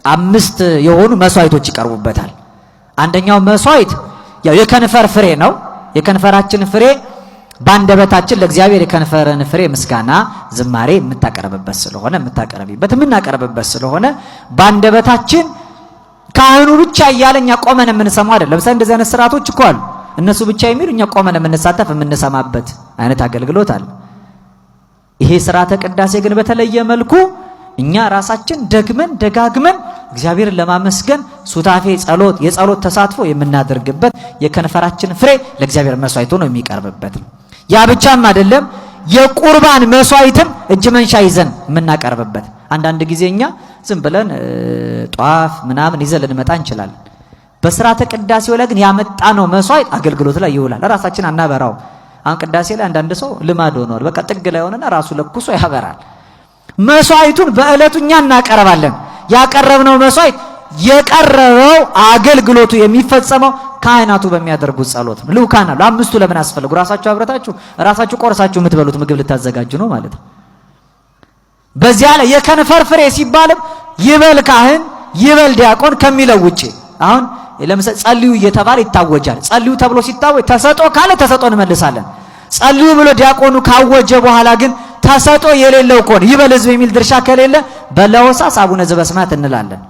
5 የሆኑ መስዋዕቶች ይቀርቡበታል። አንደኛው መስዋዕት ያው የከንፈር ፍሬ ነው። የከንፈራችን ፍሬ ባንደበታችን ለእግዚአብሔር የከንፈርን ፍሬ ምስጋና ዝማሬ የምታቀርብበት ስለሆነ ባንደበታችን ካህኑ ብቻ እያለኛ ቆመን የምንሰማው አይደለም። ለምሳሌ እንደዚህ አይነት ስርዓቶች እኮ አሉ። እነሱ ብቻ የሚሉ እኛ ቆመን የምንሳተፍ የምንሰማበት አይነት አገልግሎት አለ። ይሄ ስርዓተ ቅዳሴ ግን በተለየ መልኩ እኛ ራሳችን ደጋግመን እግዚአብሔርን ለማመስገን ሱታፌ ጸሎት የጸሎት ተሳትፎ የምናደርግበት የከንፈራችን ፍሬ ለእግዚአብሔር መስዋዕት ሆኖ የሚቀርብበት። ያ ብቻም አይደለም፣ የቁርባን መስዋዕትም እጅ መንሻ ይዘን የምናቀርብበት። አንዳንድ ጊዜኛ ዝም ብለን ጧፍ ምናምን ይዘን ልንመጣ እንችላለን። በስርዓተ ቅዳሴው ላይ ግን ያመጣነው መስዋዕት አገልግሎት ላይ ይውላል። ራሳችን አናበራው። አሁን ቅዳሴ ላይ አንዳንድ ሰው ልማድ ሆኗል። በቃ ጥግ ላይ ሆነና ራሱ ለኩሶ ያበራል። መስዋዕቱን በእለቱ እኛ እናቀርባለን። ያቀረብነው መስዋዕት የቀረበው አገልግሎቱ የሚፈጸመው ካህናቱ በሚያደርጉት ጸሎት ነው። ልኡካን አሉ። 5ቱ ለምን አስፈልጉ? ራሳችሁ አብረታችሁ ራሳችሁ ቆርሳችሁ የምትበሉት ምግብ ልታዘጋጁ ነው ማለት ነው። በዚያ ላይ የከንፈር ፍሬ ሲባልም ይበል ካህን ይበል ዲያቆን ከሚለው ውጪ አሁን ለምሳሌ ጸልዩ እየተባለ ይታወጃል። ጸልዩ ተብሎ ሲታወጅ ተሰጦ ካለ ተሰጦ እንመልሳለን። ጸልዩ ብሎ ዲያቆኑ ካወጀ በኋላ ግን ተሰጦ የሌለው ከሆነ ይበል ሕዝብ የሚል ድርሻ ከሌለ በለሆሳስ አቡነ ዘበሰማያት እንላለን።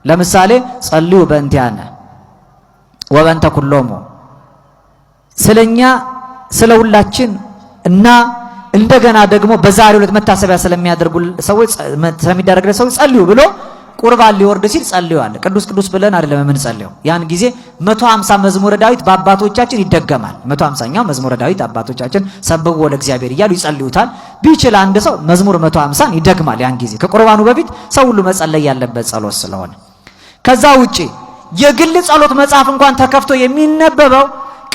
ለምሳሌ ጸልዩ በእንቲአነ ወበእንተ ኩሎሙ ስለኛ ስለሁላችን እና እንደገና ደግሞ በዛሬው ዕለት መታሰቢያ ስለሚያደርጉ ሰዎች ስለሚደረግለት ሰዎች ጸልዩ ብሎ ቁርባን ሊወርድ ሲል ጸልዩአል። ቅዱስ ብለን አይደለም የምንጸልየው። ያን ጊዜ 150 መዝሙረ ዳዊት በአባቶቻችን ይደገማል። 150ኛው መዝሙረ ዳዊት አባቶቻችን ሰብሕዎ ለእግዚአብሔር እያሉ ይጸልዩታል። ቢችል አንድ ሰው መዝሙር 150ን ይደግማል። ያን ጊዜ ከቁርባኑ በፊት ሰው ሁሉ መጸለይ ያለበት ጸሎት ስለሆነ። ከዛ ውጪ የግል ጸሎት መጽሐፍ እንኳን ተከፍቶ የሚነበበው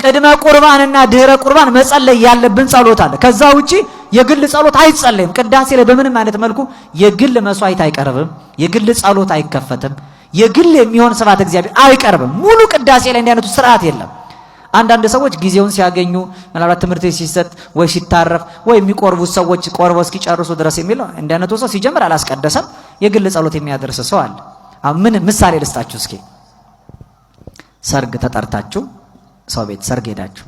ቅድመ ቁርባንና ድህረ ቁርባን መጸለይ ያለብን ጸሎት አለ። ከዛ ውጪ የግል ጸሎት አይጸለይም። ቅዳሴ ላይ በምንም አይነት መልኩ የግል መስዋዕት አይቀርብም። የግል ጸሎት አይከፈትም። የግል የሚሆን ስብሐተ እግዚአብሔር አይቀርብም። ሙሉ ቅዳሴ ላይ እንዲህ አይነቱ ስርዓት የለም። አንዳንድ ሰዎች ጊዜውን ሲያገኙ ምናልባት ትምህርት ሲሰጥ ወይ ሲታረፍ ወይ የሚቆርቡት ሰዎች ቆርበው እስኪጨርሱ ድረስ የሚለው እንዲህ አይነቱ ሰው ሲጀምር አላስቀደሰም። የግል ጸሎት የሚያደርስ ሰው አለ። አሁን ምን ምሳሌ ልስጣችሁ እስኪ። ሰርግ ተጠርታችሁ ሰው ቤት ሰርግ ሄዳችሁ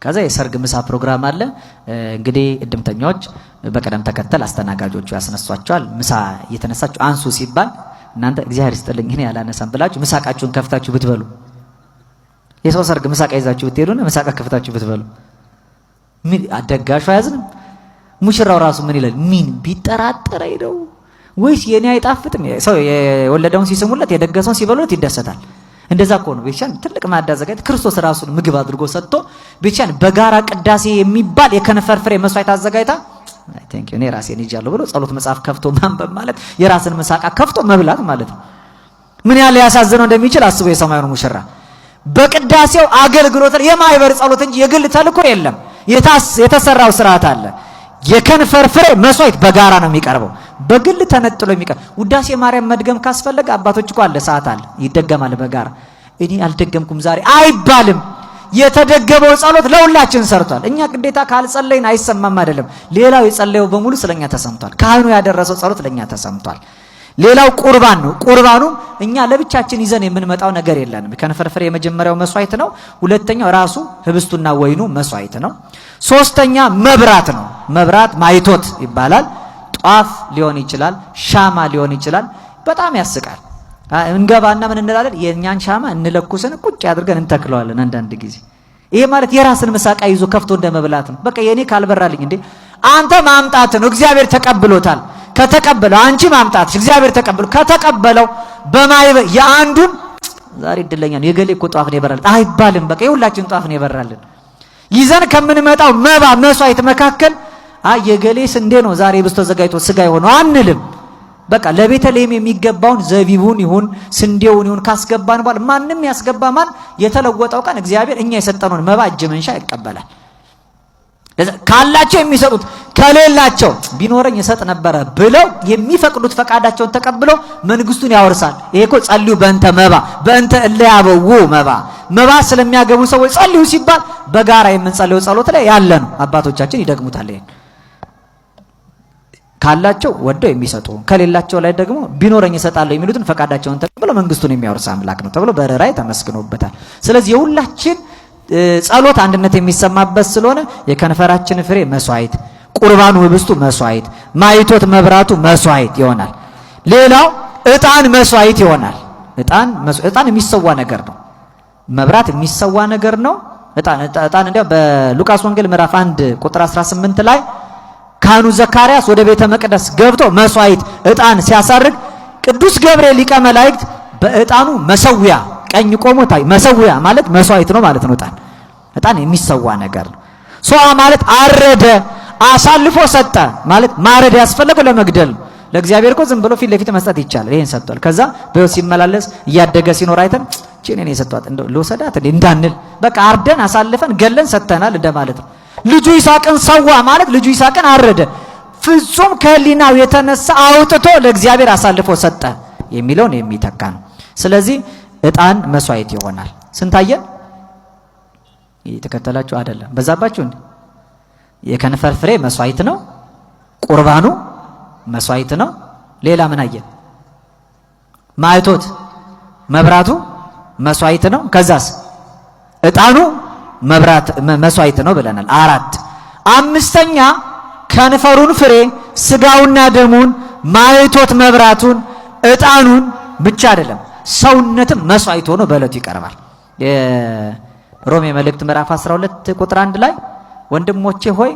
ከዛ የሰርግ ምሳ ፕሮግራም አለ። እንግዲህ እድምተኞች በቀደም ተከተል አስተናጋጆቹ ያስነሷቸዋል። ምሳ እየተነሳችሁ አንሱ ሲባል እናንተ እግዚአብሔር ይስጥልኝ እኔ ያላነሳም ብላችሁ ምሳቃችሁን ከፍታችሁ ብትበሉ፣ የሰው ሰርግ ምሳቃ ይዛችሁ ብትሄዱና ምሳቃ ከፍታችሁ ብትበሉ ምን አደጋሹ አያዝንም? ሙሽራው ራሱ ምን ይላል? ምን ቢጠራጠር አይደው ወይስ የኔ አይጣፍጥም? ሰው የወለደውን ሲስሙለት የደገሰውን ሲበሉለት ይደሰታል። እንደዛ እኮ ነው ቤተክርስቲያን ትልቅ ማዕድ አዘጋጅታ ክርስቶስ ራሱን ምግብ አድርጎ ሰጥቶ ቤተክርስቲያን በጋራ ቅዳሴ የሚባል የከንፈር ፍሬ መስዋዕት አዘጋጅታ ቴንክ ዩ እኔ ራሴን ይጃለሁ ብሎ ጸሎት መጽሐፍ ከፍቶ ማንበብ ማለት የራስን ምሳቃ ከፍቶ መብላት ማለት ነው። ምን ያህል ያሳዝነው እንደሚችል አስቦ የሰማዩን ሙሽራ በቅዳሴው አገልግሎት የማይበር ጸሎት እንጂ የግል ተልኮ የለም። የተሰራው ስርዓት አለ። የከንፈር ፍሬ መስዋዕት በጋራ ነው የሚቀርበው። በግል ተነጥሎ የሚቀርብ ውዳሴ ማርያም መድገም ካስፈለገ አባቶች እኮ አለ ሰዓት አለ ይደገማል በጋራ። እኔ አልደገምኩም ዛሬ አይባልም። የተደገመው ጸሎት ለሁላችን ሰርቷል። እኛ ግዴታ ካልጸለይን አይሰማም አይደለም። ሌላው የጸለየው በሙሉ ስለኛ ተሰምቷል። ካህኑ ያደረሰው ጸሎት ለኛ ተሰምቷል። ሌላው ቁርባን ነው። ቁርባኑ እኛ ለብቻችን ይዘን የምንመጣው ነገር የለንም። ከንፈር ፍሬ የመጀመሪያው መስዋዕት ነው። ሁለተኛው ራሱ ህብስቱና ወይኑ መስዋዕት ነው። ሶስተኛ መብራት ነው። መብራት ማይቶት ይባላል። ጧፍ ሊሆን ይችላል፣ ሻማ ሊሆን ይችላል። በጣም ያስቃል። እንገባና ምን እንላለን? የኛን ሻማ እንለኩስን ቁጭ አድርገን እንተክለዋለን። አንዳንድ ጊዜ ይሄ ማለት የራስን ምሳቃ ይዞ ከፍቶ እንደመብላት ነው። በቃ የኔ ካልበራልኝ እንዴ አንተ ማምጣት ነው። እግዚአብሔር ተቀብሎታል። ከተቀበለው አንቺ ማምጣትሽ እግዚአብሔር ተቀበለው። ከተቀበለው በማይበ የአንዱን ዛሬ እድለኛ ነው የገሌ እኮ ጧፍ ነው የበራልን አይባልም። በቃ የሁላችን ጧፍ ነው የበራልን። ይዘን ከምንመጣው መባ መስዋዕት መካከል የገሌስ እንዴ ነው ዛሬ ብስቶ ዘጋይቶ ስጋ ይሆነው አንልም። በቃ ለቤተልሔም የሚገባውን ዘቢቡን ይሁን ስንዴውን ይሁን ካስገባን በኋላ ማንም ያስገባ ማን የተለወጠው ቀን እግዚአብሔር እኛ የሰጠነውን መባ እጅ መንሻ ይቀበላል። ካላቸው የሚሰጡት ከሌላቸው ቢኖረኝ ይሰጥ ነበር ብለው የሚፈቅዱት ፈቃዳቸውን ተቀብለው መንግስቱን ያወርሳል። ይሄ እኮ ጸልዩ በእንተ መባ በእንተ እለ ያበው መባ ስለሚያገቡ ሰዎች ጸልዩ ሲባል በጋራ የምንጸልየው ጸሎት ላይ ያለ ነው። አባቶቻችን ይደግሙታል። ይሄን ካላቸው ወደው የሚሰጡ ከሌላቸው ላይ ደግሞ ቢኖረኝ እሰጣለሁ የሚሉትን ፈቃዳቸውን ተቀብለው መንግስቱን የሚያወርስ አምላክ ነው ተብሎ በርኅራኄ ተመስግኖበታል። ስለዚህ የሁላችን ጸሎት አንድነት የሚሰማበት ስለሆነ የከንፈራችን ፍሬ መስዋዕት፣ ቁርባኑ ህብስቱ መስዋዕት፣ ማይቶት መብራቱ መስዋዕት ይሆናል። ሌላው ዕጣን መስዋዕት ይሆናል። ዕጣን የሚሰዋ ነገር ነው። መብራት የሚሰዋ ነገር ነው። ዕጣን እንዲያው በሉቃስ ወንጌል ምዕራፍ 1 ቁጥር 18 ላይ ካህኑ ዘካርያስ ወደ ቤተ መቅደስ ገብቶ መስዋዕት ዕጣን ሲያሳርግ ቅዱስ ገብርኤል ሊቀ መላእክት በዕጣኑ መሰዊያ ቀኝ ቆሞ ታይ። መሰዊያ ማለት መስዋዕት ነው ማለት ነው። ዕጣን የሚሰዋ ነገር ነው። ሶአ ማለት አረደ፣ አሳልፎ ሰጠ ማለት ማረድ ያስፈልገው ለመግደል ነው። ለእግዚአብሔር እኮ ዝም ብሎ ፊት ለፊት መስጠት ይቻላል። ይሄን ሰጥቷል። ከዛ በሕይወት ሲመላለስ እያደገ ሲኖር አይተን እኔ ሰጥቷት እንደው ለወሰዳት እንዳንል በቃ አርደን አሳልፈን ገለን ሰጥተናል እንደማለት ነው። ልጁ ይስሐቅን ሰዋ ማለት ልጁ ይስሐቅን አረደ፣ ፍጹም ከህሊናው የተነሳ አውጥቶ ለእግዚአብሔር አሳልፎ ሰጠ የሚለውን የሚተካ ነው። ስለዚህ ዕጣን መስዋዕት ይሆናል። ስንታየን እየተከተላችሁ አይደለም በዛባችሁ እንዴ? የከንፈር ፍሬ መስዋዕት ነው። ቁርባኑ መስዋዕት ነው። ሌላ ምን አየን? ማይቶት መብራቱ መስዋዕት ነው። ከዛስ ዕጣኑ መብራት መስዋዕት ነው ብለናል። 4 5ኛ ከንፈሩን ፍሬ ስጋውና ደሙን ማይቶት መብራቱን ዕጣኑን ብቻ አይደለም ሰውነትም መስዋዕት ሆኖ በእለቱ ይቀርባል። የሮሜ መልእክት ምዕራፍ 12 ቁጥር 1 ላይ ወንድሞቼ ሆይ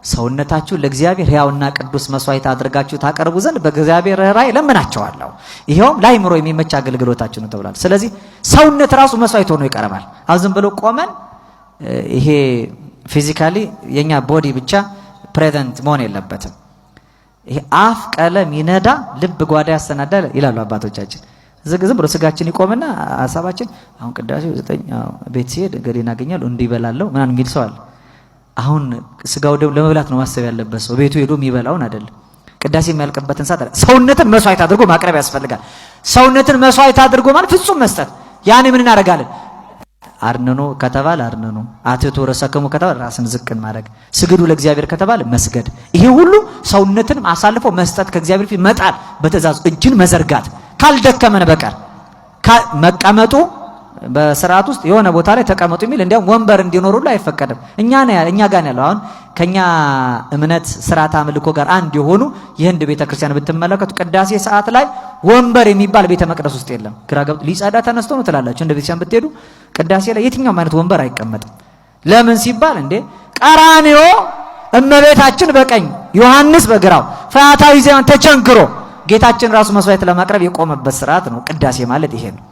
ሰውነታችሁ ለእግዚአብሔር ሕያውና ቅዱስ መስዋዕት አድርጋችሁ ታቀርቡ ዘንድ በእግዚአብሔር ራእይ ለምናቸዋለሁ፣ ይሄውም ለአእምሮ የሚመች አገልግሎታችሁ ነው ተብሏል። ስለዚህ ሰውነት ራሱ መስዋዕት ሆኖ ይቀርባል። አሁን ዝም ብሎ ቆመን ይሄ ፊዚካሊ የኛ ቦዲ ብቻ ፕሬዘንት መሆን የለበትም። ይሄ አፍ ቀለም ይነዳ ልብ ጓዳ ያሰናዳል ይላሉ አባቶቻችን። ዝም ብሎ ስጋችን ይቆምና ሐሳባችን አሁን ቅዳሴው 9 ቤት ሲሄድ ገሌን አገኛለሁ እንዲበላለው ምናምን የሚል ሰው አለ። አሁን ስጋው ደም ለመብላት ነው ማሰብ ያለበት ሰው ቤቱ ሄዶ የሚበላውን አይደለም። ቅዳሴ የሚያልቅበትን ሰዓት ሰውነትን መስዋዕት አድርጎ ማቅረብ ያስፈልጋል። ሰውነትን መስዋዕት አድርጎ ማለት ፍጹም መስጠት። ያኔ ምን እናደርጋለን? አርነኖ ከተባለ አርነኖ፣ አትቶ ረሰከሙ ከተባለ ራስን ዝቅን ማድረግ፣ ስግዱ ለእግዚአብሔር ከተባለ መስገድ። ይሄ ሁሉ ሰውነትን አሳልፎ መስጠት፣ ከእግዚአብሔር ፊት መጣል፣ በትእዛዙ እጅን መዘርጋት ካልደከመን በቀር መቀመጡ በስርዓት ውስጥ የሆነ ቦታ ላይ ተቀመጡ የሚል እንዲያውም ወንበር እንዲኖር ሁሉ አይፈቀድም። እኛ ጋር ነው ያለው። አሁን ከኛ እምነት ስርዓት አምልኮ ጋር አንድ የሆኑ የህንድ ቤተክርስቲያን ብትመለከቱ ቅዳሴ ሰዓት ላይ ወንበር የሚባል ቤተ መቅደስ ውስጥ የለም። ግራ ገብቶ ሊጸዳ ተነስቶ ነው ትላላችሁ። እንደ ቤተክርስቲያን ብትሄዱ ቅዳሴ ላይ የትኛውም አይነት ወንበር አይቀመጥም። ለምን ሲባል እንዴ ቀራንዮ እመቤታችን በቀኝ ዮሐንስ በግራው ፈያታዊ ዘመን ተቸንክሮ ጌታችን ራሱ መስዋዕት ለማቅረብ የቆመበት ስርዓት ነው። ቅዳሴ ማለት ይሄ ነው።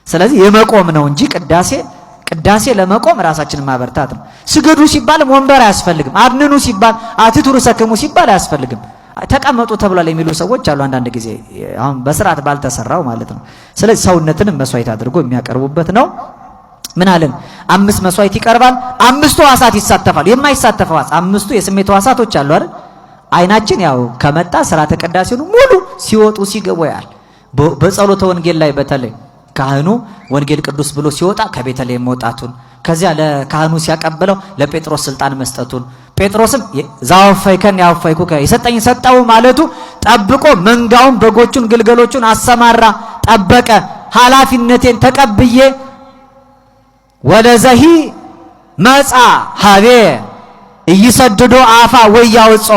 ስለዚህ የመቆም ነው እንጂ ቅዳሴ ለመቆም ራሳችንን ማበርታት ነው። ስገዱ ሲባል ወንበር አያስፈልግም። አድንኑ ሲባል አትቱሩ ሰከሙ ሲባል አያስፈልግም። ተቀመጡ ተብሏል የሚሉ ሰዎች አሉ አንዳንድ ጊዜ አሁን በስርዓት ባልተሰራው ማለት ነው። ስለዚህ ሰውነትንም መስዋዕት አድርጎ የሚያቀርቡበት ነው። ምን አለን? 5 መስዋዕት ይቀርባል። 5ቱ ሕዋሳት ይሳተፋል። የማይሳተፈው ሕዋስ 5ቱ የስሜት ሕዋሳቶች አሉ አይደል? አይናችን ያው ከመጣ ስርዓተ ቅዳሴውን ሙሉ ሲወጡ ሲገቡ ያል። በጸሎተ ወንጌል ላይ በተለይ ካህኑ ወንጌል ቅዱስ ብሎ ሲወጣ ከቤተልሔም መውጣቱን ከዚያ ለካህኑ ሲያቀበለው ለጴጥሮስ ስልጣን መስጠቱን ጴጥሮስም ዛወፋይከን ያወፋይኩከ የሰጠኝ ሰጠው ማለቱ ጠብቆ መንጋውን በጎቹን ግልገሎቹን አሰማራ፣ ጠበቀ። ኃላፊነቴን ተቀብዬ ወለዘሂ መጻ ሀቤ እይሰድዶ አፋ ወያውጾ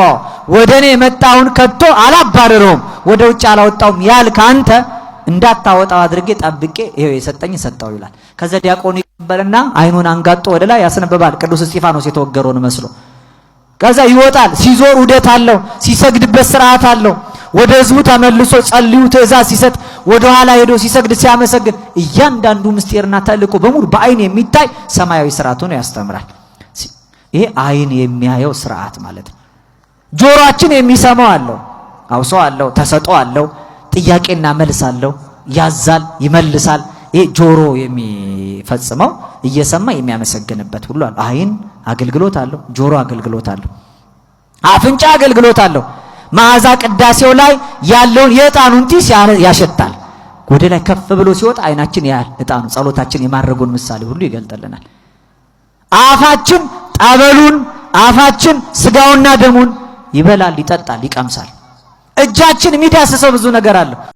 ወደኔ መጣውን ከቶ አላባረረውም ወደ ውጭ አላወጣውም ያልክ አንተ እንዳታወጣው አድርጌ ጠብቄ ይሄው የሰጠኝ ሰጠው ይላል። ከዛ ዲያቆኑ ይቀበልና አይኑን አንጋጦ ወደ ላይ ያስነበባል። ቅዱስ እስጢፋኖስ የተወገረውን መስሎ ከዛ ይወጣል። ሲዞር ውደት አለው፣ ሲሰግድበት ስርዓት አለው። ወደ ህዝቡ ተመልሶ ጸልዩ ትእዛዝ ሲሰጥ ወደ ኋላ ሄዶ ሲሰግድ ሲያመሰግን እያንዳንዱ ምስጢርና ተልእኮ በሙሉ በአይን የሚታይ ሰማያዊ ስርዓቱን ያስተምራል። ይሄ አይን የሚያየው ስርዓት ማለት ነው። ጆሮአችን የሚሰማው አለው፣ አውሶ አለው፣ ተሰጦ አለው፣ ጥያቄና መልስ አለው፣ ያዛል፣ ይመልሳል። ይሄ ጆሮ የሚፈጽመው እየሰማ የሚያመሰግንበት ሁሉ አለ። አይን አገልግሎት አለው፣ ጆሮ አገልግሎት አለው፣ አፍንጫ አገልግሎት አለው። መዓዛ ቅዳሴው ላይ ያለውን የዕጣኑን ጢስ ያሸታል። ወደ ላይ ከፍ ብሎ ሲወጣ አይናችን ያያል። ዕጣኑ ጸሎታችን የማድረጉን ምሳሌ ሁሉ ይገልጥልናል። አፋችን ጠበሉን፣ አፋችን ስጋውና ደሙን ይበላል፣ ይጠጣል፣ ይቀምሳል። እጃችን የሚዳስሰው ብዙ ነገር አለ።